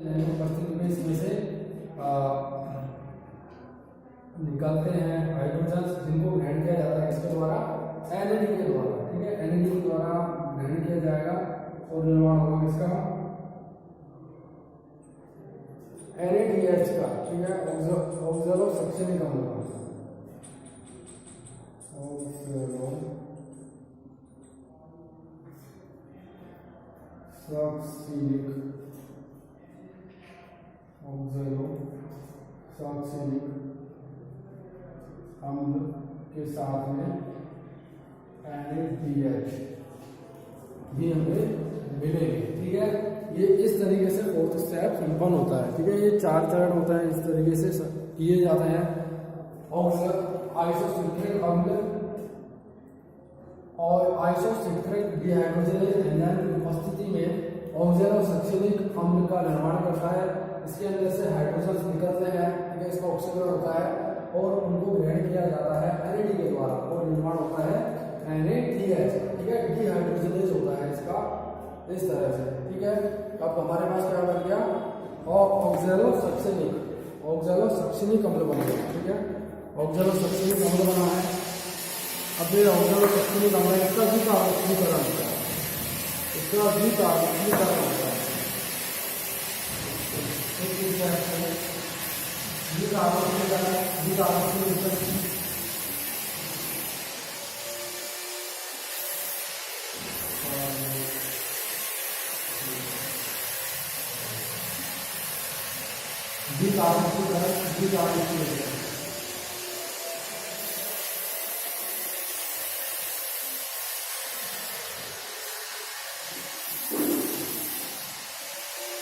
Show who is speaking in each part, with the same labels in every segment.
Speaker 1: उपस्थिति में इसमें से निकालते हैं हाइड्रोजन जिनको ग्रहण किया जाता है किसके द्वारा, एनएडी के द्वारा। ठीक है, एनएडी के द्वारा ग्रहण किया जाएगा और निर्माण होगा किसका, NaDH का। ठीक है, ऑक्सलो सक्सेनिक अम्ल का, ऑक्सलो सक्सेनिक अम्ल के साथ में NaDH भी हमें मिलेंगे। ठीक है, ये इस तरीके से फोर्थ स्टेप संपन्न होता है। ठीक है, ये 4 चरण होता है, इस तरीके से किए जाते हैं। आइसोसिट्रिक अम्ल और आइसोसिट्रिक डिहाइड्रोजनेज एंजाइम की उपस्थिति में ऑक्सलो सक्सेनिक अम्ल का निर्माण करता है। इसके अंदर से हाइड्रोजन निकलते हैं। ठीक है, इसका ऑक्सीकरण होता है और उनको ग्रहण किया जाता है NAD के द्वारा और निर्माण होता है NADH। ठीक है, डिहाइड्रोजनेज होता है इसका इस तरह से। ठीक है, अब हमारे पास क्या बन गया, ऑक्सलो सक्सेनिक अम्ल बन गया। ठीक है, ऑक्सलो सक्सेनिक अम्ल बना है। अब ये ऑक्सलो सक्सेनिक अम्ल इसका भी कार्बोक्सीकरण होता है, इसका भी कार्बोक्सीकरण होता है।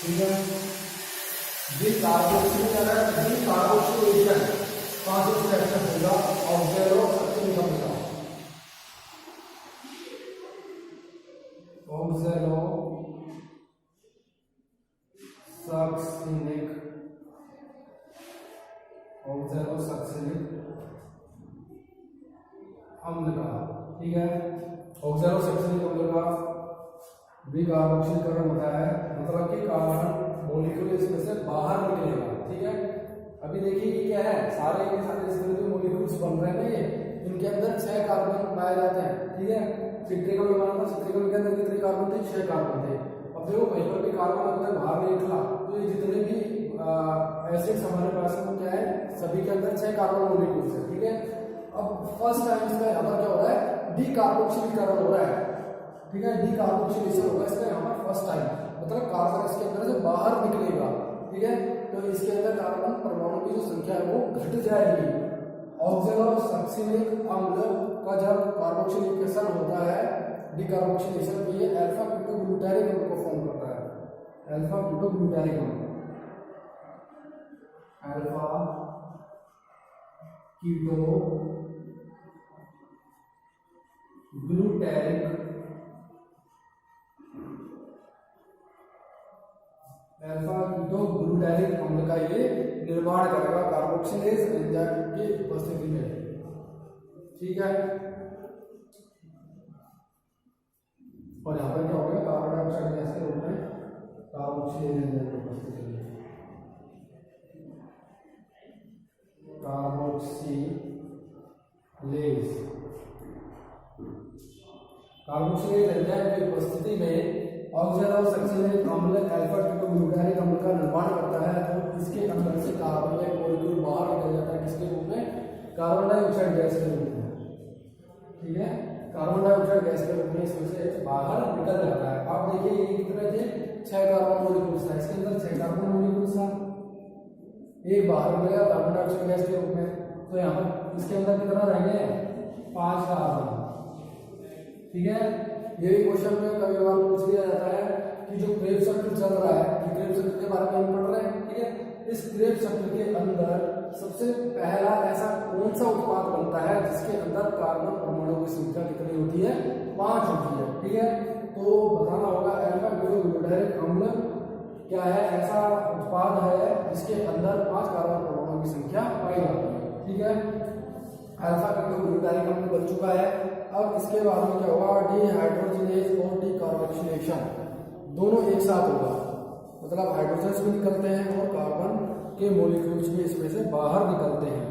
Speaker 1: ठीक है, डिकार्बोक्सिलेशन कौन सा रिएक्शन होगा, ऑक्सलो सक्सेनिक अम्ल का, ऑक्सलो सक्सेनिक अम्ल का। ठीक है, ऑक्सलो सक्सेनिक अम्ल का डिकार्बोक्सीकरण होता है, मतलब कि कार्बन मॉलिक्यूल इसमें से बाहर निकलेगा। ठीक है, अभी देखिए कि क्या है, सारे के सारे इस तरह के मॉलिक्यूल्स बन रहे हैं, ये इनके अंदर 6 कार्बन पाए जाते हैं। ठीक है, सिट्रिक अम्ल बना था, सिट्रिक अम्ल के अंदर कितने कार्बन थे, 6 कार्बन थे। अब देखो कहीं पर भी कार्बन अगर बाहर नहीं निकला तो ये जितने भी एसिड्स हमारे पास है वो क्या है, सभी के अंदर 6 कार्बन मॉलिक्यूल्स है। ठीक है, अब फर्स्ट टाइम इसका यहाँ पर क्या हो रहा है, डिकार्बोक्सिलीकरण हो रहा है। ठीक है, डिकार्बोक्सिलेशन होगा इसका यहाँ पर फर्स्ट टाइम, मतलब कार्बन इसके अंदर से बाहर निकलेगा। ठीक है, तो इसके अंदर कार्बन परमाणु की जो संख्या है वो घट जाएगी। ऑक्सलो सक्सेनिक अम्ल का जब कार्बोक्सिलेशन होता है, डिकार्बोक्सिलेशन, तो ये अल्फा कीटोग्लूटारिक अम्ल को फॉर्म करता है, अल्फा कीटोग्लूटारिक अम्ल, अल्फा कीटोग्लूटारिक अम्ल का ये निर्माण करेगा कार्बोक्सिलेज एंजाइम की उपस्थिति में। ठीक है, और यहाँ पर क्या हो गया, कार्बन डाइऑक्साइड गैस के रूप में कार्बोक्सिलेज एंजाइम की उपस्थिति में, कार्बोक्सिलेज एंजाइम की उपस्थिति में ऑक्सलो सक्सेनिक अम्ल अल्फा कीटोग्लूटारिक अम्ल का निर्माण करता है। तो इसके अंदर से कार्बन का मॉलिक्यूल बाहर निकल जाता है, किसके रूप में, कार्बन डाइऑक्साइड गैस के रूप में। ठीक है, कार्बन डाइऑक्साइड गैस के रूप में इसमें से बाहर निकल जाता है। आप देखिए ये कितने थे, 6 कार्बन मॉलिक्यूल्स था, इसके अंदर 6 कार्बन मॉलिक्यूल्स था, एक बाहर निकलेगा कार्बन डाइऑक्साइड गैस के रूप में। तो यहाँ पर इसके अंदर कितना रहेंगे, 5 कार्बन। ठीक है, ये भी क्वेश्चन में कभी कभार पूछ लिया जाता है कि जो क्रेब्स सर्कल चल रहा है, कि क्रेब्स सर्कल के बारे में हम पढ़ रहे हैं। ठीक है, इस क्रेब्स सर्कल के अंदर सबसे पहला ऐसा कौन सा उत्पाद बनता है जिसके अंदर कार्बन परमाणु की संख्या कितनी होती है, 5 होती है। ठीक है, तो बताना होगा अल्फा कीटोग्लूटारिक अम्ल क्या है, ऐसा उत्पाद है जिसके अंदर 5 कार्बन परमाणु की संख्या पाई जाती है। ठीक है, अल्फा कीटोग्लूटारिक अम्ल बन चुका है। अब इसके बाद में क्या होगा, डिहाइड्रोजनेज और डिकार्बोक्सिलेशन दोनों एक साथ होगा। मतलब हाइड्रोजन्स भी निकलते हैं और कार्बन के मॉलिक्यूल्स भी इसमें से बाहर निकलते हैं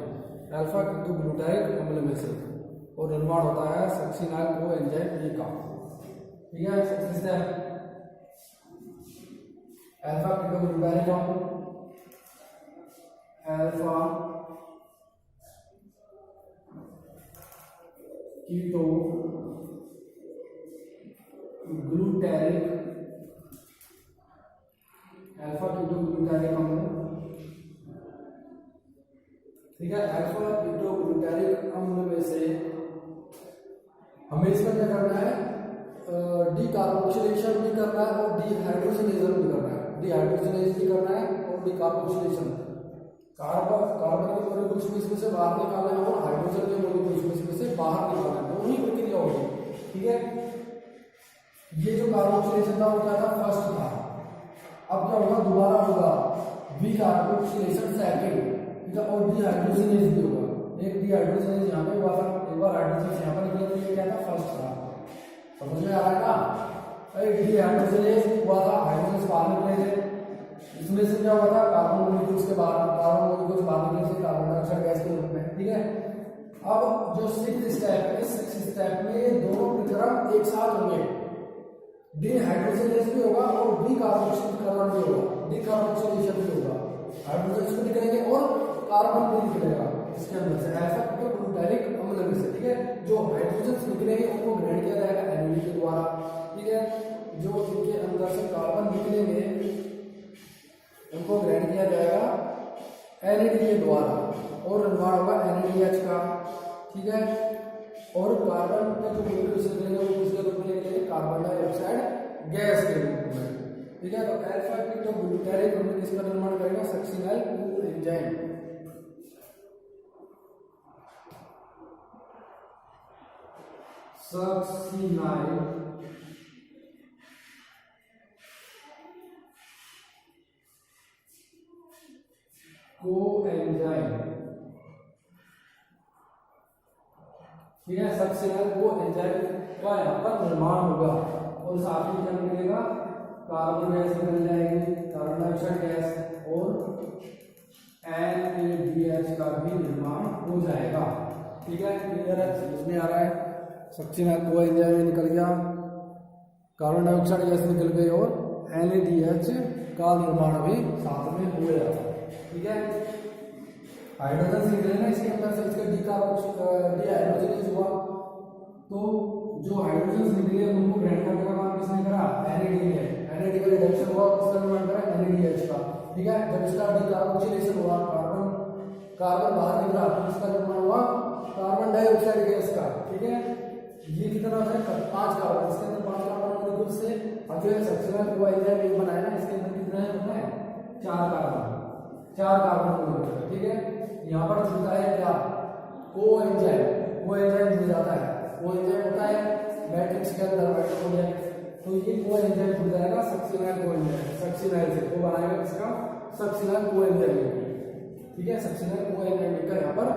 Speaker 1: अल्फा कीटोग्लूटारिक अम्ल में से, और निर्माण होता है सक्सिनाइल कोएंजाइम ए का। ठीक है, अल्फा कीटोग्लूटारिक अम्ल, अल्फा कीटोग्लूटारिक अम्ल। ठीक है, अल्फा कीटोग्लूटारिक अम्ल में से हमें इसका क्या करना है, डीकार्बोक्सिलेशन भी करना है और डिहाइड्रोजनेशन भी करना है। डिहाइड्रोजनेशन भी करना है और डीकार्बोक्सिलेशन, कार्बन के मॉलिक्यूल्स को इसमें से बाहर निकालना है और हाइड्रोजन के मॉलिक्यूल्स को इसमें से बाहर निकालना है, दोनों ही प्रक्रिया होगी। ठीक है, ये जो कार्बोक्सिलेशन था वो क्या था, फर्स्ट था। अब क्या होगा, दोबारा होगा डीकार्बोक्सिलेशन सेकंड, ठीक है, और डिहाइड्रोजनेशन भी होगा। एक डिहाइड्रोजनेशन यहाँ पे हुआ था, एक बार हाइड्रोजन यहाँ पर निकला, तो ये क्या था, फर्स्ट था। समझ में आ रहा है ना, डिहाइड्रोजनेशन हुआ था, हाइड्रोजन बाहर निकले थे, इसमें से क्या हुआ था, कार्बन मॉलिक्यूल्स के बाहर, कार्बन मॉलिक्यूल्स बाहर निकले थे कार्बन डाइऑक्साइड गैस के रूप में। ठीक है, अब जो सिक्स्थ स्टेप है, इस सिक्स्थ स्टेप में दोनों प्रक्रम एक साथ होंगे, डिहाइड्रोजनेशन भी होगा और डीकार्बोक्सिलेशन भी होगा, डीकार्बोक्सिलेशन भी होगा, हाइड्रोजन भी निकलेंगे और कार्बन भी निकलेगा इसके अंदर से, अल्फा कीटोग्लूटारिक अम्ल में से। ठीक है, जो हाइड्रोजन निकलेंगे उनको ग्रहण किया जाएगा एनएडी के द्वारा। ठीक है, जो इनके अंदर से कार्बन निकलेंगे उनको ग्रहण किया जाएगा एनएडी के द्वारा और निर्माण होगा NaDH का। ठीक है, और कार्बन का जो मॉलिक्यूल्स निकलेंगे वो किसके रूप में निकलेंगे, कार्बन डाइऑक्साइड गैस के रूप में। ठीक है, तो अल्फा कीटोग्लूटारिक अम्ल किसका निर्माण करेगा, सक्सिनाइल कोएंजाइम। Succinyl coenzyme. ठीक है, सक्सिनाइल कोएंजाइम का यहाँ पर निर्माण होगा और साथ ही क्या निकलेगा, कार्बन गैस निकल जाएगी, कार्बन डाइऑक्साइड गैस, और NaDH का भी निर्माण हो जाएगा। ठीक है, क्लियर है, समझ में आ रहा है। सक्सिनाइल कोएंजाइम निकल गया, कार्बन डाइऑक्साइड गैस निकल गई और NaDH का निर्माण भी साथ में हो जाता है। ठीक है, हाइड्रोजन निकले ना इसके अंदर से, इसका डिहाइड्रोजनेशन हुआ, तो जो हाइड्रोजन निकले उनको ग्रहण करने का काम किसने करा, NAD का रिडक्शन हुआ, किसका निर्माण करा, NADH का। ठीक है, जब इसका डीकार्बोक्सिलेशन हुआ, कार्बन बाहर निकला, तो इसका निर्माण हुआ कार्बन डाइऑक्साइड गैस का। ठीक है, ये कितना है, 5 कार्बन, इसके अंदर 5 कार्बन मॉलिक्यूल से, और जो सक्सिनाइल कोएंजाइम एक बनाया ना, इसके अंदर कितना है, 4 कार्बन मॉलिक्यूल। ठीक है, यहाँ पर जुड़ता है क्या, कोएंजाइम जुड़ जाता है, कोएंजाइम होता है मैट्रिक्स के अंदर माइटोकॉन्ड्रिया, तो ये कोएंजाइम जुड़ जाएगा सक्सिनाइल कोएंजाइम, सक्सिनाइल से वो बनाएगा किसका, सक्सिनाइल कोएंजाइम। ठीक है, सक्सिनाइल कोएंजाइम का यहाँ पर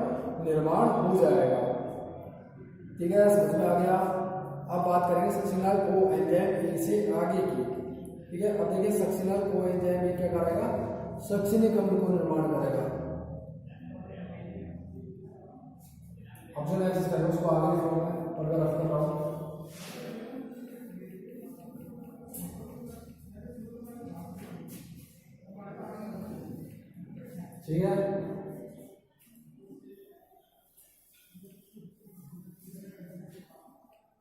Speaker 1: निर्माण हो जाएगा। ठीक है, समझ में आ गया। अब बात करेंगे सक्सिनाइल कोएंजाइम से आगे की। ठीक है, अब देखिए सक्सिनाइल कोएंजाइम क्या करेगा, सक्सिनिक अम्ल को निर्माण करेगा। ऑप्शन एक्सिस करें, उसको आगे लिखा है और रफ कर रहा हूं। ठीक है,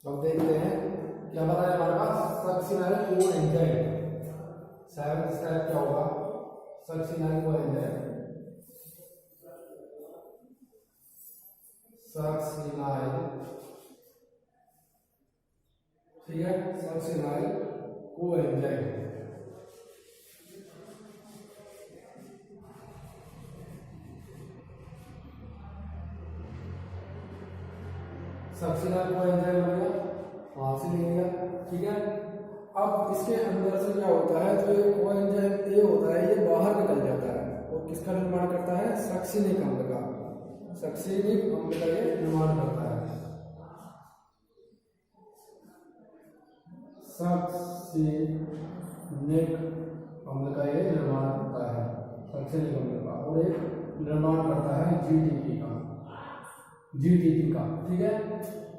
Speaker 1: अब देखते हैं क्या बताया हमारे पास, सक्सिनाइल कोएंजाइम। 7th स्टेप क्या होगा, सक्सिनाइल कोएंजाइम, सक्सिनाइल, ठीक है, सक्सिनाइल कोएंजाइम। सक्सिनाइल कोएंजाइम हो गया, वहां से ले लिया। ठीक है, अब इसके अंदर से क्या होता है, जो ये कोएंजाइम ए होता है ये बाहर निकल जाता है और किसका निर्माण करता है, सक्सिनिक अम्ल का, सक्सिनिक अम्ल का ये निर्माण करता है। सक्सिनिक अम्ल का ये निर्माण करता है, सक्सेनिक अम्ल का, और एक निर्माण करता है जीटीपी का, ठीक है।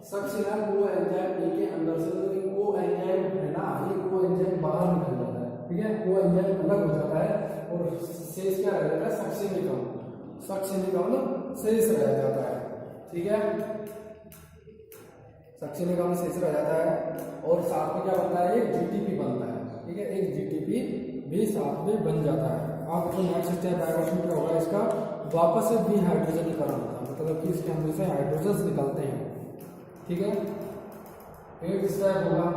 Speaker 1: सक्सेनर वो एंजाइम ए के अंदर से वो एंजाइम है ना, ये वो एंजाइम बाहर निकल जाता है, ठीक है, वो एंजाइम अलग हो जाता है और शेष क्या रह जाता है, सक्सेनिक अम्ल शेष रह जाता है, ठीक है, सक्सेनिक अम्ल शेष रह जाता है और साथ में क्या बनता है, एक जीटीपी बनता है, ठीक है, एक जीटीपी भी साथ में बन जाता है। अब जो नेक्स्ट स्टेप डाइवर्शन क्या होगा, इसका वापस से डिहाइड्रोजनीकरण होता है, मतलब कि इसके अंदर से हाइड्रोजन निकलते हैं, ठीक है। 8th स्टेप होगा,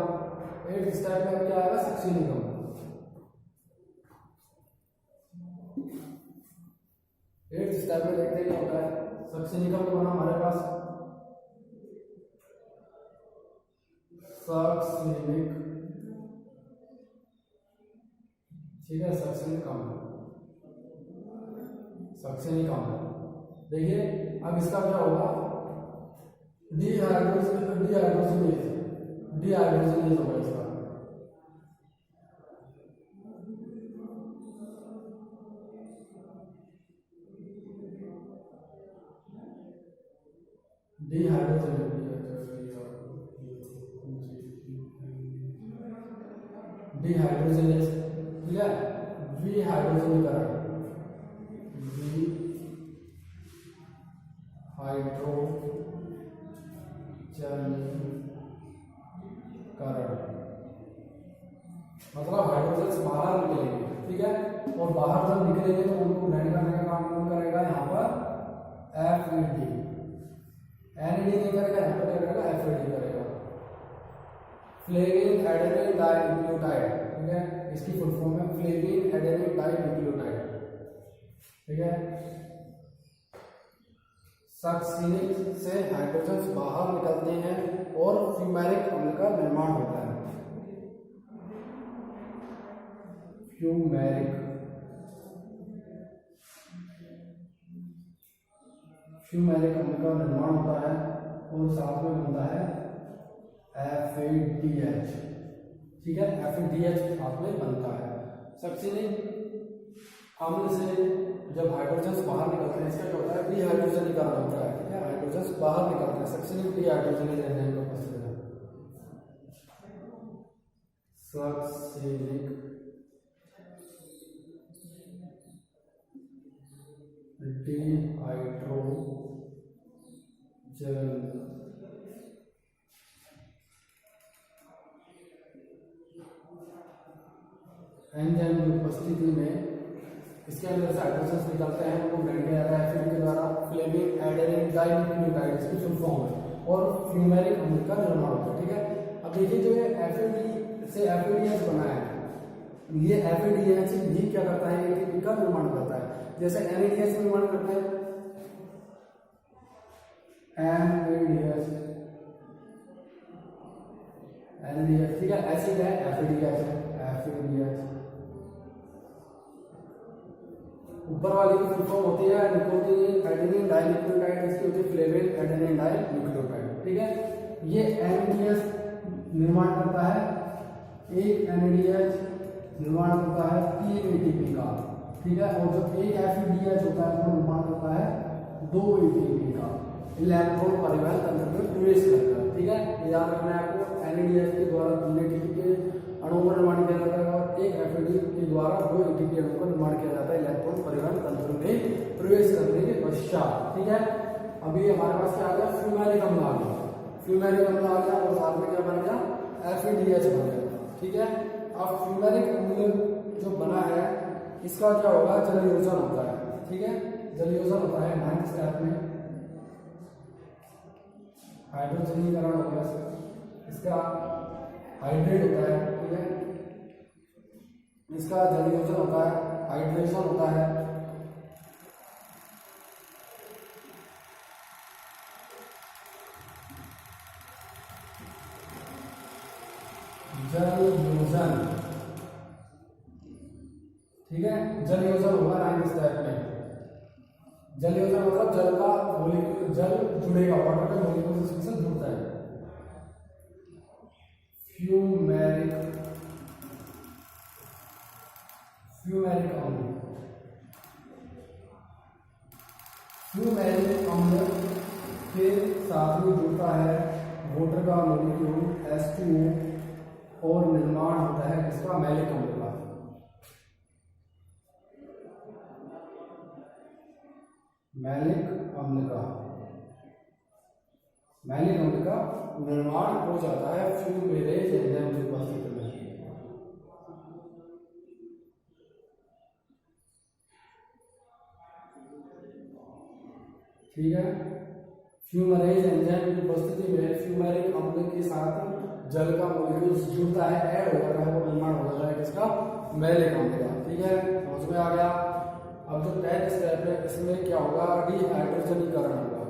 Speaker 1: 8th स्टेप में क्या आएगा, सक्सेनिक अम्ल। 8th स्टेप में देखते हैं क्या होता है, सक्सेनिक अम्ल बना हमारे पास सक्सेनिक, ठीक है, सक्सेनिक अम्ल। देखिए अब इसका क्या होगा, डिहाइड्रोजनेज होगा इसका, डिहाइड्रोजनेज, ठीक है, विहाइड्रोजनीकरण, मतलब हाइड्रोजन बाहर निकलेंगे, ठीक है, और बाहर जब निकलेंगे तो उनको ग्रहण करने का काम कौन करेगा, यहाँ पर FAD, NAD नहीं करेगा, यहाँ पर क्या करेगा, FAD करेगा, फ्लेविन एडेनिन डाइन्यूक्लियोटाइड, ठीक है, इसकी फुल फॉर्म है फ्लेविन एडेनिन डाइन्यूक्लियोटाइड, ठीक है। सक्सेनिक से हाइड्रोजन बाहर निकलते हैं और फ्यूमेरिक अम्ल का निर्माण होता है, फ्यूमेरिक अम्ल का निर्माण होता है और साथ में बनता है FADH, ठीक है, FADH साथ में बनता है। सक्सेनिक अम्ल से जब हाइड्रोजन बाहर निकलते हैं, इसका क्या होता है, डिहाइड्रोजनीकरण होता है, ठीक है, हाइड्रोजन बाहर निकलते हैं, सक्सेनिक डिहाइड्रोजनेज एंजाइम का उपस्थित है, सक्सेनिक डिहाइड्रोजन एंजाइम की उपस्थिति में इसके अंदर से हाइड्रोजन निकलते हैं, उनको ग्रहण किया जाता है FAD के द्वारा, फ्लेविन एडेनिन डाइन्यूक्लियोटाइड इसकी फुल फॉर्म है, और फ्यूमेरिक अम्ल का निर्माण होता है, ठीक है। अब देखिए जो ये FAD से FADH बना है, ये FADH भी क्या करता है, ATP का निर्माण करता है, जैसे NADH निर्माण करता है, NADH, ठीक है, एसिड है, FADH, ऊपर वाली की फुल फॉर्म होती है निकोटीन एडेनिन डाइन्यूक्लियोटाइड, इसकी होती है फ्लेविन एडेनिन डाइन्यूक्लियोटाइड, ठीक है। ये NADH निर्माण करता है, एक NADH निर्माण करता है 3 ATP का, ठीक है, और जो एक FADH होता है वो निर्माण करता है 2 ATP का, इलेक्ट्रॉन परिवहन तंत्र में प्रवेश करता है, ठीक है। याद रखना है आपको, NADH के द्वारा 3 ATP के अणुओं का निर्माण किया जाता है और एक FAD के द्वारा 2 ATP अणुओं का निर्माण किया जाता है इलेक्ट्रॉन परिवहन तंत्र में प्रवेश करने के पश्चात, ठीक है। अभी हमारे पास क्या आ गया, फ्यूमेरिक अम्ल आ गया, और साथ में क्या बन गया, FADH बन गया, ठीक है। अब फ्यूमेरिक अम्ल जो बना है इसका क्या होगा, जलयोजन होता है, ठीक है, जलयोजन होता है 9th स्टेप में, हाइड्रोजनीकरण हो गया, इसका हाइड्रेट होता है, ठीक है, इसका जलयोजन होता है, हाइड्रेशन होता है, जलयोजन, ठीक है, जलयोजन होगा 9th स्टेप में। जलयोजन मतलब जल का मॉलिक्यूल, जल जुड़ेगा, वाटर का मॉलिक्यूल से जुड़ता है। फ्यूमेरिक फ्यूमेरिक अम्ल। फ्यूमेरिक अम्ल के साथ में जुड़ता है वाटर का मॉलिक्यूल H2O और निर्माण होता है किसका, मैलिक अम्ल का। मैलिक अम्ल का निर्माण हो जाता है फ्यूमेरेज एंजाइम की उपस्थिति में। ठीक है, फ्यूमेरेज एंजाइम की उपस्थिति में फ्यूमेरिक अम्ल के साथ जल का मॉलिक्यूल जुड़ता है, ऐड हो जाता है, वो निर्माण हो जाता है किसका, मैलिक अम्ल का। ठीक है, समझ में आ गया। अब जो 10th स्टेप है इसमें क्या होगा, डिहाइड्रोजनीकरण होगा।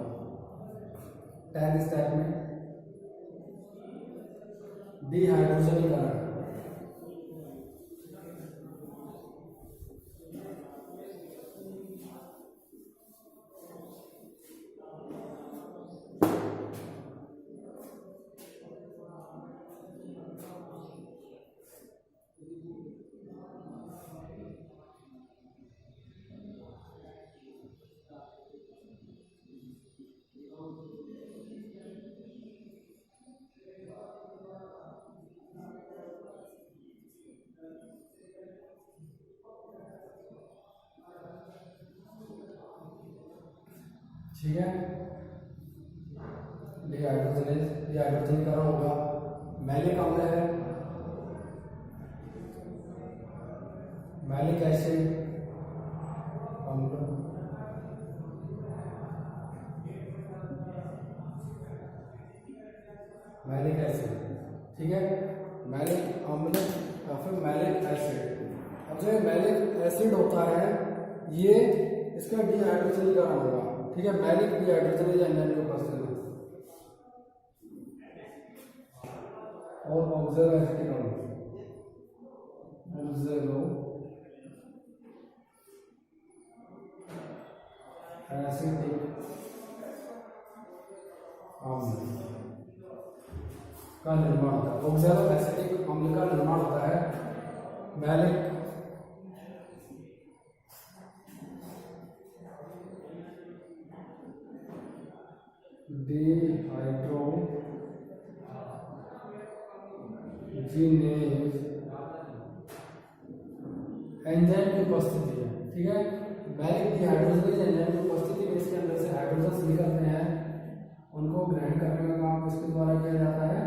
Speaker 1: 10th स्टेप में डिहाइड्रोजनीकरण। ठीक है, डिहाइड्रोजनीकरण होगा। मैलिक अम्ल है, मैलिक एसिड अम्ल, मैलिक एसिड। ठीक है, मैलिक अम्ल या फिर मैलिक एसिड। अब जो मैलिक एसिड होता है ये इसका डिहाइड्रोजनीकरण होगा। ठीक है, मैलिक डिहाइड्रोजनेज एंजाइम के उपस्थिति में और ऑक्सलो एसिटिक अम्ल, ऑक्सलो एसिटिक अम्ल का निर्माण होता है। ऑक्सलो एसिटिक अम्ल का निर्माण होता है मैलिक डिहाइड्रोजिनेज एंजाइम की उपस्थिति है। ठीक है, मैलिक डिहाइड्रोजिनेज एंजाइम की उपस्थिति में इसके अंदर से हाइड्रोजन निकलते हैं, उनको ग्रहण करने का काम किसके द्वारा किया जाता है,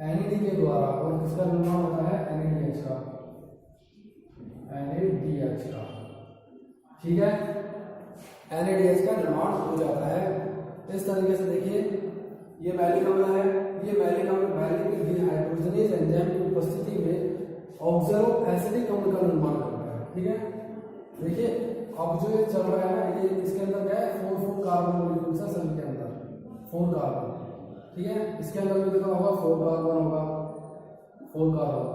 Speaker 1: NAD के द्वारा। और किसका निर्माण होता है, NADH का, NADH का। ठीक है, NADH का निर्माण हो जाता है इस तरीके से। देखिए ये मैलिक अम्ल है, ये मैलिक अम्ल मैलिक डिहाइड्रोजनेज एंजाइम की उपस्थिति में ऑक्सलो एसिटिक अम्ल का निर्माण करता है। ठीक है, देखिए अब जो ये चल रहा है ना, ये इसके अंदर क्या है, 4 कार्बन मॉलिक्यूल्स है सेल के अंदर, 4 कार्बन। ठीक है, इसके अंदर भी कितना होगा, 4 कार्बन होगा, 4 कार्बन।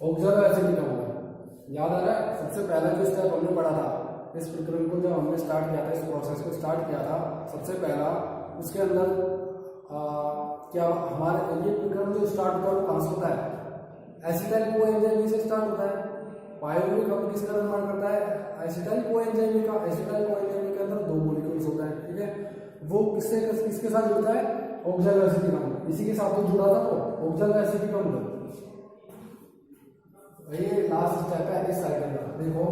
Speaker 1: ऑक्सलो एसिटिक अम्ल याद आ रहा है, सबसे पहला जो स्टेप हमने पढ़ा था इस प्रक्रम को, जब हमने स्टार्ट किया था, इस प्रोसेस को स्टार्ट किया था सबसे पहला, उसके अंदर क्या हमारे ये प्रक्रम जो स्टार्ट होता है वो कहाँ से होता है, एसिटाइल कोएंजाइम से स्टार्ट होता है। पाइरुविक अम्ल किसका निर्माण करता है, एसिटाइल कोएंजाइम का। एसिटाइल कोएंजाइम के अंदर 2 मॉलिक्यूल्स होता है। ठीक है, वो किसके साथ जुड़ता है, ऑक्सलो एसिटिक अम्ल, इसी के साथ तो जुड़ा था वो ऑक्सलो एसिटिक अम्ल। ये लास्ट स्टेप है इस साइकिल का। देखो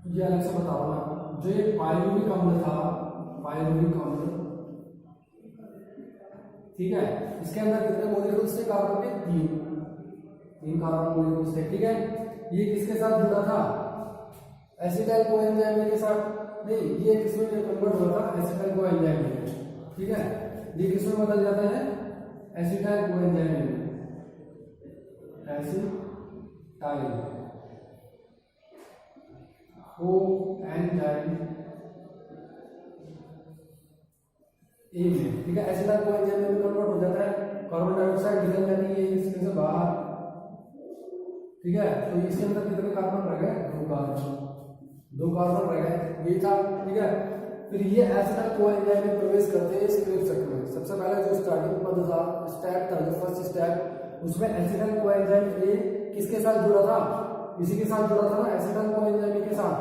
Speaker 1: ये अलग से बताओ ना, जो ये पाइरुविक अम्ल था, पाइरुविक अम्ल, ठीक है, इसके अंदर कितने मॉलिक्यूल्स थे, कार्बन के 3 कार्बन मॉलिक्यूल्स थे। ठीक है, ये किसके साथ जुड़ा था, एसिटाइल कोएंजाइम के साथ नहीं, ये किसमें कन्वर्ट हुआ था, एसिटाइल कोएंजाइम में। ठीक है, ये किसमें बदल जाता है, एसिटाइल कोएंजाइम में, एसिटाइल कोएंजाइम ए में। ठीक है, एसिटाइल कोएंजाइम में कन्वर्ट हो जाता है, कार्बन डाइऑक्साइड निकल जाती है इसमें से बाहर। ठीक है, तो इसके अंदर कितने कार्बन रह गए, 2 कार्बन रह गए, ये था। ठीक है, फिर ये एसिटाइल कोएंजाइम में प्रवेश करते हैं इस क्रेब चक्र में। सबसे पहले जो स्टार्टिंग पद था, स्टेप था, जो फर्स्ट स्टेप, उसमें एसिटाइल कोएंजाइम ए किसके साथ जुड़ा था, इसी के साथ जुड़ा था ना एसिटाइल कोएंजाइम के साथ,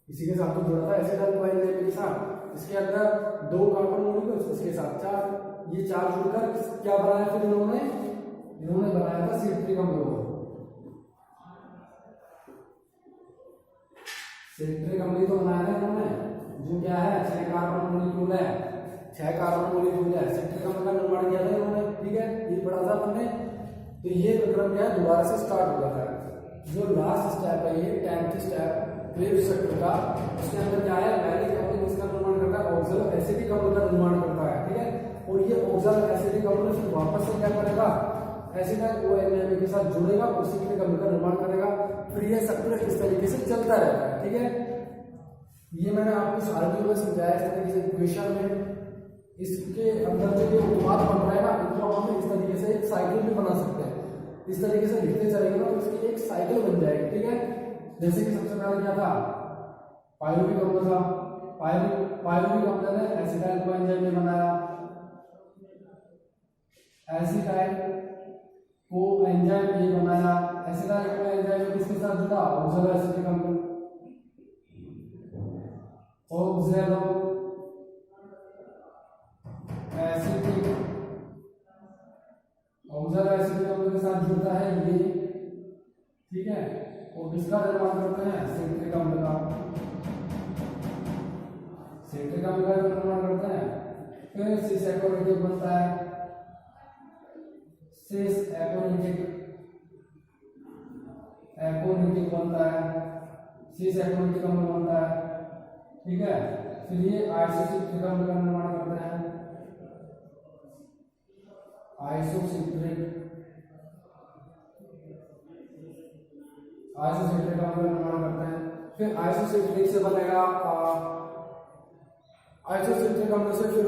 Speaker 1: इसी के साथ तो जुड़ा था एसिटाइल कोएंजाइम के साथ। इसके अंदर 2 कार्बन मॉलिक्यूल्स, इसके साथ 4, ये 4 जुड़कर क्या बनाया फिर इन्होंने बनाया था सिट्रिक अम्ल को। सिट्रिक अम्ल तो बनाया है इन्होंने, जो क्या है 6 कार्बन मॉलिक्यूल है, 6 कार्बन मॉलिक्यूल है, सिट्रिक अम्ल का निर्माण किया था इन्होंने। ठीक है, ये पढ़ा था अपन ने। तो ये विक्रम क्या है दोबारा से स्टार्ट हो जाता है। जो लास्ट स्टेप है ये 10th स्टेप क्रेब्स चक्र का, उसके अंदर क्या है मैलिक अम्ल किसका निर्माण करता है, ऑक्सैलो एसिटिक अम्ल का निर्माण करता है। ठीक है, और ये ऑक्सैलो एसिटिक अम्ल फिर वापस से क्या करेगा एसिटाइल कोएंजाइम के साथ जुड़ेगा और सिट्रिक अम्ल का निर्माण करेगा। फिर ये चक्र इस तरीके से चलता रहता है। ठीक है, ये मैंने आपको इस आर्टिकल में समझाया इस तरीके से इक्वेशन में। इसके अंदर जो ये उत्पाद बन रहा है ना, इनको हम इस तरीके से एक साइकिल भी बना सकते हैं। इस तरीके से लिखते चलेंगे ना तो इसकी एक साइकिल बन जाएगी। ठीक है, जैसे कि सबसे पहले क्या था पायरुविक अम्ल था, पायरुविक अम्ल ने एसिटाइल कोएंजाइम में बनाया, एसिटाइल कोएंजाइम ये बनाया, एसिटाइल कोएंजाइम किसके साथ जुड़ा ऑक्सैलो एसिटिक अम्ल, ऑक्सैलो एसिटिक, ऑक्सैलो एसिटिक अम्ल के साथ जुड़ता है ये। ठीक है, और किसका निर्माण करते हैं सिट्रिक अम्ल का, सिट्रिक अम्ल का निर्माण करते हैं। फिर सिस एकोनिटिक बनता है, सिस एकोनिटिक बनता है, सिस एकोनिटिक अम्ल बनता है। ठीक है, फिर ये आइसोसिट्रिक अम्ल का निर्माण करते हैं, आइसोसिट्रिक अम्ल का निर्माण करते हैं। फिर आइसोसिट्रिक से बनेगा आइसोसिट्रिक अम्ल से फिर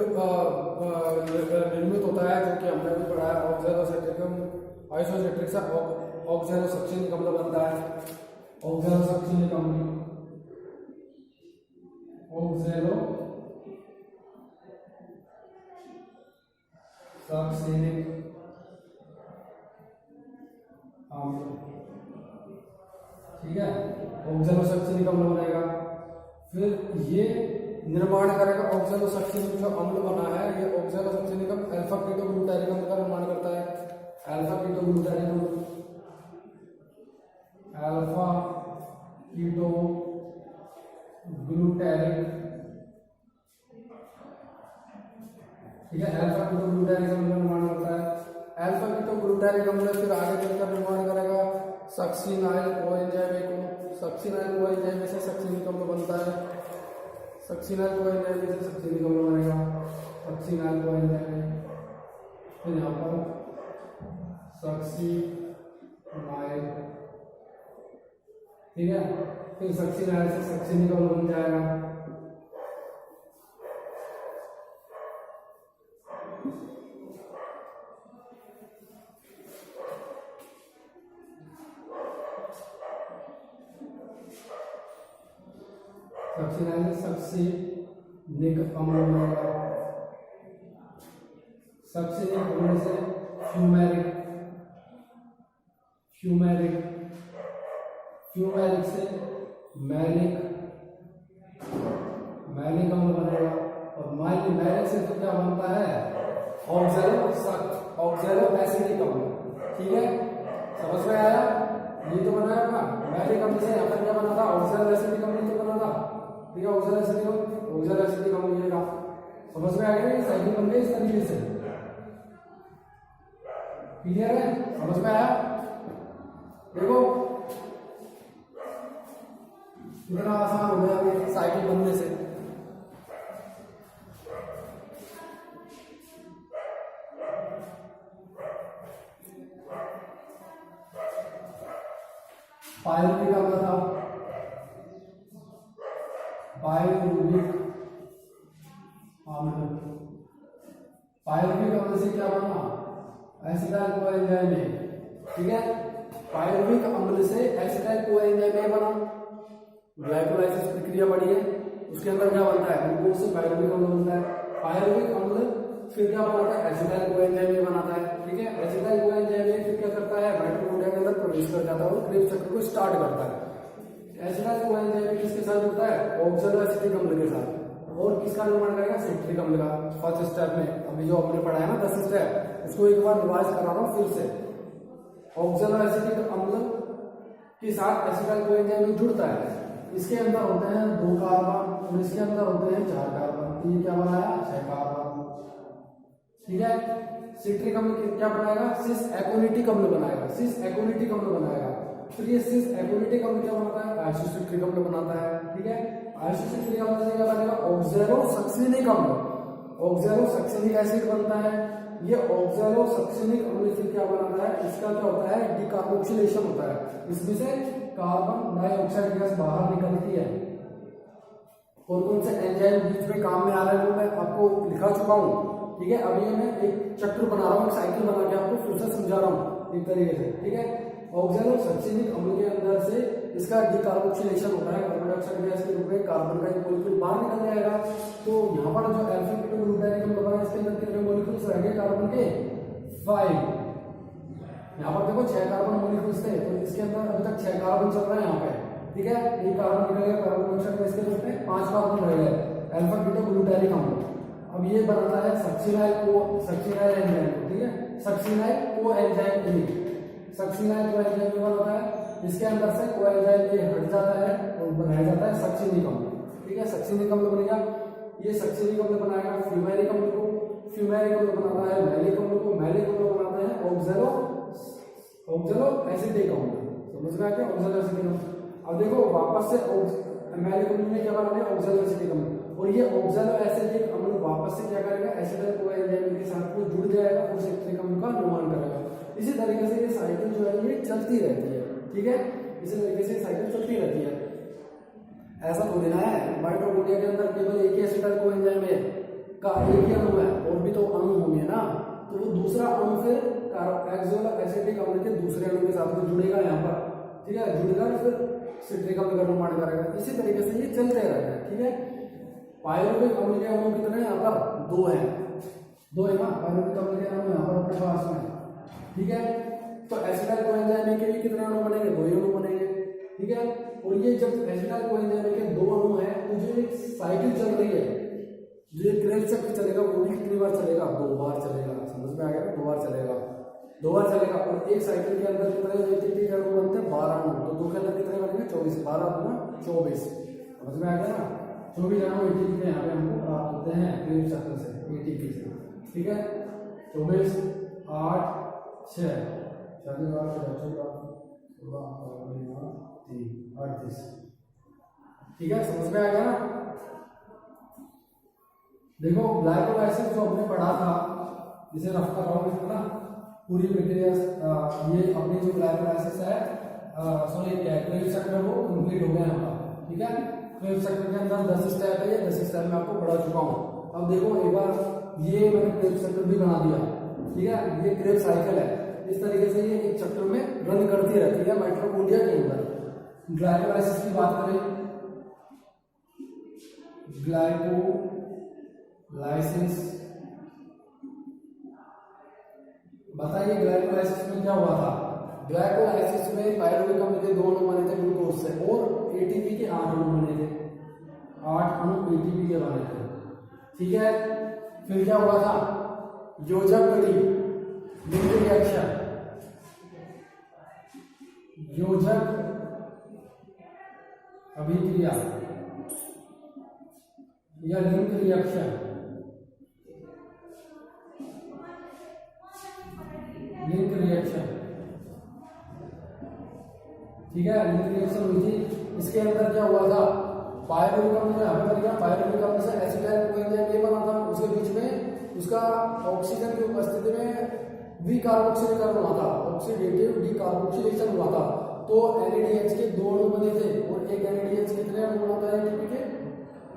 Speaker 1: निर्मित होता है जो कि हमने भी पढ़ा है ऑक्सैलो सिट्रिक अम्ल। आइसोसिट्रिक से ऑक्सैलो सक्सिनिक अम्ल बनता है, ऑक्सैलो सक्सिनिक अम्ल, ऑक्सैलो सक्सिनिक अम्ल। ठीक है, ऑक्सैलो सक्सिनिक अम्ल बनेगा। फिर ये निर्माण करेगा ऑक्सैलो सक्सिनिक जो अम्ल बना है, ये ऑक्सैलो सक्सिनिक अम्ल अल्फा कीटोग्लूटारिक अम्ल का निर्माण करता है, अल्फा कीटोग्लूटारिक अम्ल, अल्फा कीटोग्लूटारिक। ठीक है, अल्फा कीटोग्लूटारिक अम्ल का निर्माण करता है। अल्फा कीटोग्लूटारिक अम्ल फिर आगे चलकर निर्माण करेगा सक्सिनाइल कोएंजाइम को, सक्सिनाइल कोएंजाइम से सक्सिनिक अम्ल बनता है, सक्सिनाइल कोएंजाइम से सक्सिनिक अम्ल बनेगा, सक्सिनाइल कोएंजाइम। फिर यहाँ पर सक्सिनाइल, ठीक है, फिर सक्सिनाइल से सक्सिनिक अम्ल बन जाएगा। सक्सिनाइल सक्सिनिक अम्ल बनेगा, सक्सिनिक अम्ल से फ्यूमेरिक, फ्यूमेरिक, फ्यूमेरिक से मैलिक, मैलिक अम्ल बनेगा। और मैलिक से तो क्या बनता है ऑक्सैलो एसिटिक अम्ल। ठीक है, समझ में आया? ये तो बनाया अपना मैलिक अम्ल से यहाँ पर क्या बना था ऑक्सैलो एसिटिक अम्ल तो बना था। ठीक है, ऑक्सैलो एसिटिक अम्ल ये था। समझ में आ गया? साइकिल बन गई इस तरीके से। क्लियर है? समझ में आया? देखो कितना आसान हो गया अभी साइकिल बनने से। पायरुविक अम्ल था, पायरुविक अम्ल, पायरुविक अम्ल से क्या बना एसिटाइल कोएंजाइम। ठीक है, पायरुविक अम्ल से एसिटाइल कोएंजाइम बना, ग्लाइकोलाइसिस प्रक्रिया बढ़ी है, उसके अंदर क्या बनता है ग्लूकोज से पायरुविक अम्ल बनता है। पायरुविक अम्ल फिर क्या बनाता है, एसिटाइल कोएंजाइम ये बनाता है। ठीक है, एसिटाइल कोएंजाइम ये फिर क्या करता है, माइटोकॉन्ड्रिया के अंदर प्रवेश कर जाता है और क्रेब्स चक्र को स्टार्ट करता है। एसिटाइल कोएंजाइम किसके साथ होता है, ऑक्सैलो एसिटिक अम्ल के साथ। और किसका निर्माण करेगा, सिट्रिक अम्ल का। फर्स्ट स्टेप में अभी जो हमने पढ़ा है ना 10 स्टेप, उसको एक बार रिवाइज करा रहा हूँ फिर से। ऑक्सैलो एसिटिक अम्ल के साथ एसिटाइल कोएंजाइम जुड़ता है, इसके अंदर होते हैं 2 कार्बन और इसके अंदर होते हैं 4 कार्बन। तो ये क्या बनाया, 6 कार्बन। ठीक है, सिट्रिक अम्ल क्या बनाएगा, सिस एकोनिटिक अम्ल बनाएगा, सिस एकोनिटिक अम्ल बनाएगा। फिर ये सिस एकोनिटिक अम्ल क्या बनाता है, आइसोसिट्रिक अम्ल बनाता है। ठीक है, आइसोसिट्रिक अम्ल से क्या बनेगा, ऑक्सैलोसक्सेनिक अम्ल। ऑक्सैलोसक्सेनिक एसिड बनता है। ये ऑक्सैलोसक्सेनिक अम्ल फिर क्या बनाता है, इसका क्या होता है, डिकार्बोक्सिलेशन होता है। इसमें से कार्बन डाइऑक्साइड गैस बाहर निकलती है। और कौन से एंजाइम बीच में काम में आ रहे हैं वो मैं आपको लिखा चुका हूँ। ठीक है, अभी मैं एक चक्र बना रहा हूँ, साइकिल बना के आपको फिर से समझा रहा हूँ एक तरीके से। ठीक है, ऑक्सैलोसक्सेनिक अम्ल के अंदर से इसका डिकार्बोक्सिलेशन होता है, कार्बन डाइऑक्साइड गैस के रूप में कार्बन का एक मॉलिक्यूल बाहर निकल जाएगा। तो यहाँ पर जो अल्फा कीटोग्लूटारिक अम्ल बना है, इसके अंदर कितने मॉलिक्यूल्स रहेंगे कार्बन के, 5। यहाँ पर देखो 6 कार्बन मॉलिक्यूल्स थे, तो इसके अंदर अभी तक 6 कार्बन चल रहा है यहाँ पे। ठीक है, एक कार्बन निकल गया कार्बन डाइऑक्साइड गैस के रूप में, 5 कार्बन रह गए अल्फा कीटोग्लूटारिक अम्ल। अब ये बनाता है सक्सिनाइल एंजाइम। ठीक है, सक्सिनाइल कोएंजाइम, सक्सिनाइल कोएंजाइम बनाता है। इसके अंदर से कोएंजाइम ये हट जाता है और बनाया जाता है सक्सिनिक अम्ल। ठीक है, सक्सिनिक अम्ल बनेगा। ये सक्सिनिक अम्ल बनाएगा फ्यूमेरिक अम्ल को, फ्यूमेरिक अम्ल बनाता है मैलिक अम्ल को, मैलिक अम्ल बनाता है ऑक्सैलो एसिटिक अम्ल। समझ में आ गया, ऑक्सैलो एसिटिक अम्ल। अब देखो वापस से मैलिक अम्ल में क्या बना है, ऑक्सैलो एसिटिक अम्ल। और ये ऑक्सैलो एसिटिक अम्ल वापस से क्या करेगा, एसिटाइल कोएंजाइम के साथ वो जुड़ जाएगा और सिट्रिक अम्ल का निर्माण करेगा। इसी तरीके से ये साइकिल जो है ये चलती रहती है। ठीक है, इसी तरीके से साइकिल चलती रहती है। ऐसा थोड़ी ना है माइटोकॉन्ड्रिया के अंदर केवल एक ही एसिटाइल कोएंजाइम है का एक ही अणु है, और भी तो अणु होंगे ना। तो वो दूसरा अणु फिर ऑक्सैलो एसिटिक अम्ल के दूसरे अणु के साथ में जुड़ेगा यहाँ पर। ठीक है, जुड़कर फिर सिट्रिक अम्ल का निर्माण करेगा। इसी तरीके से ये चलते रहता है। ठीक है, पायरुविक अम्ल के अणु कितने हैं, यहाँ पर 2 है, 2 है ना पायरुविक अम्ल के अणु यहाँ पर अपने पास में। ठीक है, तो एसिटाइल कोएंजाइम के लिए कितने अणु बनेंगे, 2 ही अणु बनेंगे। ठीक है, और ये जब एसिटाइल कोएंजाइम के 2 अणु है तो जो एक साइकिल चल रही है, जो एक क्रेब्स चक्र चलेगा वो भी कितनी बार चलेगा, 2 बार चलेगा। समझ में आ गया, 2 बार चलेगा, 2 बार चलेगा। और एक साइकिल के अंदर कितने एटीपी के अणु बनते हैं, 12 अणु। तो 2 के अंदर कितने बनेंगे, 24, 12 गुना 24। समझ में आ गया ना, 24 अणु एटीपी के यहाँ पे हमको प्राप्त होते हैं क्रेब्स चक्र से, एटीपी से। ठीक है, 24 8 6 38। ठीक है, समझ में आ गया ना। देखो ग्लाइकोलाइसिस जो हमने पढ़ा था, इसे रफ कर रहा हूँ ना पूरी प्रक्रिया। ये अपनी जो ग्लाइकोलाइसिस है, सॉरी क्रेब्स चक्र वो कंप्लीट हो गया हमारा। ठीक है, क्रेब्स चक्र के अंदर 10 स्टेप है, ये 10 स्टेप में आपको पढ़ा चुका हूँ। अब देखो एक बार ये मैंने क्रेब्स चक्र भी बना दिया। ठीक है, ये क्रेब्स साइकिल है, इस तरीके से ये एक चक्र में रन करती रहती है माइटोकॉन्ड्रिया के अंदर। ग्लाइकोलाइसिस की बात करें, ग्लाइकोलाइसिस बताइए ग्लाइकोलाइसिस में क्या हुआ था। ग्लाइकोलाइसिस में पायरुविक अम्ल के 2 अणु बने थे ग्लूकोज से, और एटीपी के 8 अणु बने थे, 8 अणु एटीपी के बने थे। ठीक है, फिर क्या हुआ था, योजक कड़ी लिंक रिएक्शन, योजक अभिक्रिया या लिंक रिएक्शन, लिंक रिएक्शन। ठीक है, लिंक रिएक्शन हुई थी। इसके अंदर क्या हुआ था, पायरुविक अम्ल यहाँ पे बन पायरुविक अम्ल से एसिटाइल कोएंजाइम ये बना था, उसके बीच में उसका ऑक्सीजन की उपस्थिति में डिकार्बोक्सिलेशन हुआ था, ऑक्सीडेटिव डिकार्बोक्सिलेशन हुआ था। तो NADH के 2 अणु बने थे, और एक NADH कितने अणु बनाता है एटीपी के,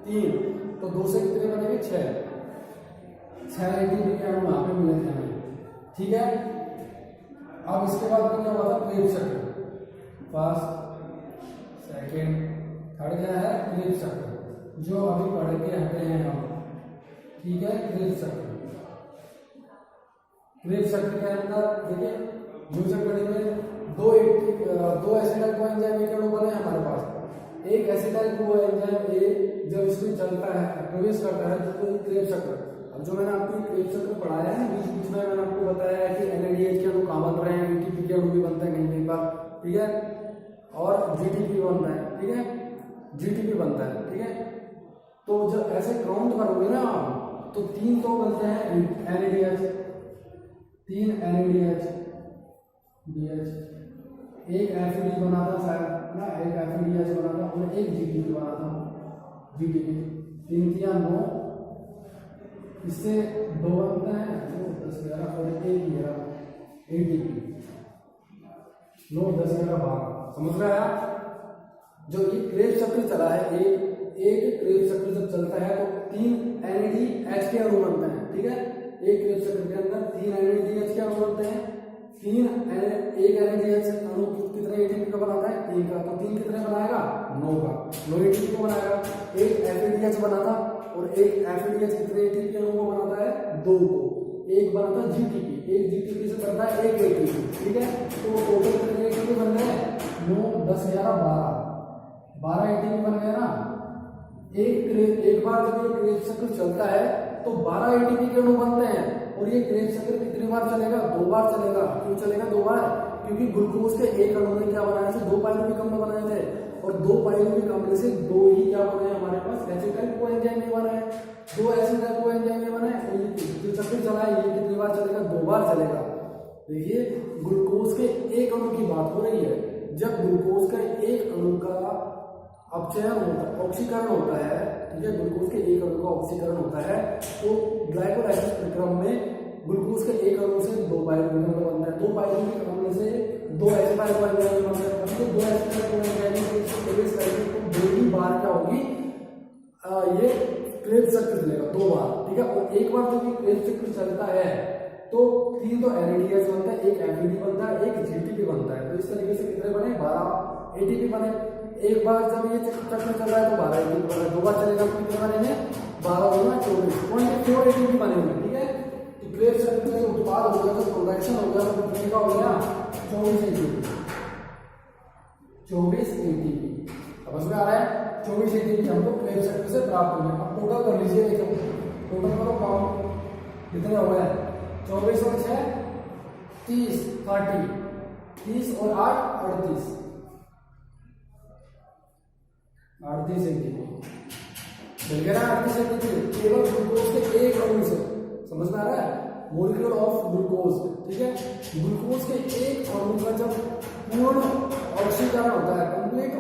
Speaker 1: 3। तो 2 से कितने बनेंगे, 6 एटीपी के अणु यहाँ पे मिले थे हमें। ठीक है, अब इसके बाद में क्या हुआ था, क्रेब्स चक्र, फर्स्ट सेकेंड थर्ड क्या है, क्रेब्स चक्र, जो अभी पढ़ के हटे हैं हम। ठीक है, क्रेब्स चक्र। क्रेब्स चक्र के अंदर देखिए जीव चक्र में दो एसिटाइल कोएंजाइम एक अणु बने हमारे पास। एक एसिटाइल कोएंजाइम ए जब इसमें चलता है प्रवेश करता है तो क्रेब्स चक्र। अब जो मैंने आपको क्रेब्स चक्र पढ़ाया है बीच बीच में मैंने आपको बताया है कि NADH के अणु कहाँ बन रहे हैं, ATP के अणु भी बनते हैं कहीं पर, ठीक है, और GTP बनता है, ठीक है, GTP बनता है, ठीक है। तो जब ऐसे काउंट करोगे ना आप तो 3 तो बनते हैं NADH, 3 NADH BH, एक FAD बना था शायद ना, एक FADH बना था और एक GTP बना था, GTP 3 3 9, इससे 2 बनता है 10 11 और एक 11 ATP 9 10 11 12। समझ रहे हैं आप? जो ये क्रेब्स चक्र चला है एक क्रेब्स चक्र जब चलता है तो 3 NADH के अणु बनते हैं, ठीक है। एक क्रेब्स चक्र के अंदर 3 NADH के अणु बनते हैं। एक NADH अणु कितने ATP का बनाता है? 3 का। तो 3 कितने बनाएगा? 9 का, 9 ATP को बनाएगा। एक FADH बना था और एक FADH कितने ATP अणु को बनाता है? 2 को। एक बना था GTP, एक GTP से बनता है एक ATP, ठीक है। तो टोटल कितने ATP बन गए? 9 10 11 12 ATP बन गए ना। एक बार जब ये क्रेब्स चक्र चलता है तो 12 ATP के अणु बनते हैं और ये क्रेब्स चक्र कितनी बार चलेगा? 2 बार चलेगा। क्यों चलेगा 2 बार? क्योंकि ग्लूकोज के एक अणु ने क्या बनाया था? 2 पाइरुविक अम्ल बनाए थे और 2 पाइरुविक अम्ल से 2 ही क्या बने हमारे पास? एसिटाइल कोएंजाइम ये बना है। 2 एसिटाइल कोएंजाइम ये बना है। जो चक्र चला है ये कितनी बार चलेगा? 2 बार चलेगा। देखिए ग्लूकोज के एक अणु की बात हो रही है। जब ग्लूकोज का एक अणु का अपचयन होता है, ऑक्सीकरण होता है, ठीक है, ग्लूकोज के एक अणु का ऑक्सीकरण होता है तो ग्लाइकोलाइसिस प्रक्रम में ग्लूकोज के एक अणु से 2 पाइरुविक अम्ल बनता है। 2 पाइरुविक अम्ल से 2 एसिटाइल कोएंजाइम बनता है। अब तो 2 एसिटाइल कोएंजाइम को प्रवेश करेंगे तो 2 ही बार क्या होगी? ये क्रेब्स चक्र चलेगा 2 बार, ठीक है। और एक बार जब ये क्रेब्स चक्र चलता है तो 3 तो NADH बनता है, एक FAD बनता है, एक GTP बनता है। तो इस तरीके से कितने बने? 12 ATP बने। एक बार जब ये चक्र चल रहा है तो 12 ATP बने। 2 बार चलेगा तो कितने बनेंगे? 12 गुना 24 ATP बनेंगे, ठीक है। तो क्रेब्स चक्र का जो उत्पाद हो गया, जो प्रोडक्शन हो गया, तो कितने का हो गया? 24 ATP। 24 ATP समझ में आ रहा है? 24 ATP हमको क्रेब्स चक्र से प्राप्त हुए। अब टोटल कर लीजिए, टोटल करो काउंट कितने हो गए? 24 और 6 30 30 30 और 8 38 ATP मिल गया ना। 38 ATP केवल ग्लूकोज के एक अणु से। समझ में आ रहा है? मोलिक्यूल ऑफ ग्लूकोज, ठीक है। ग्लूकोज के एक अणु का जब पूर्ण ऑक्सीकरण होता है, कंप्लीट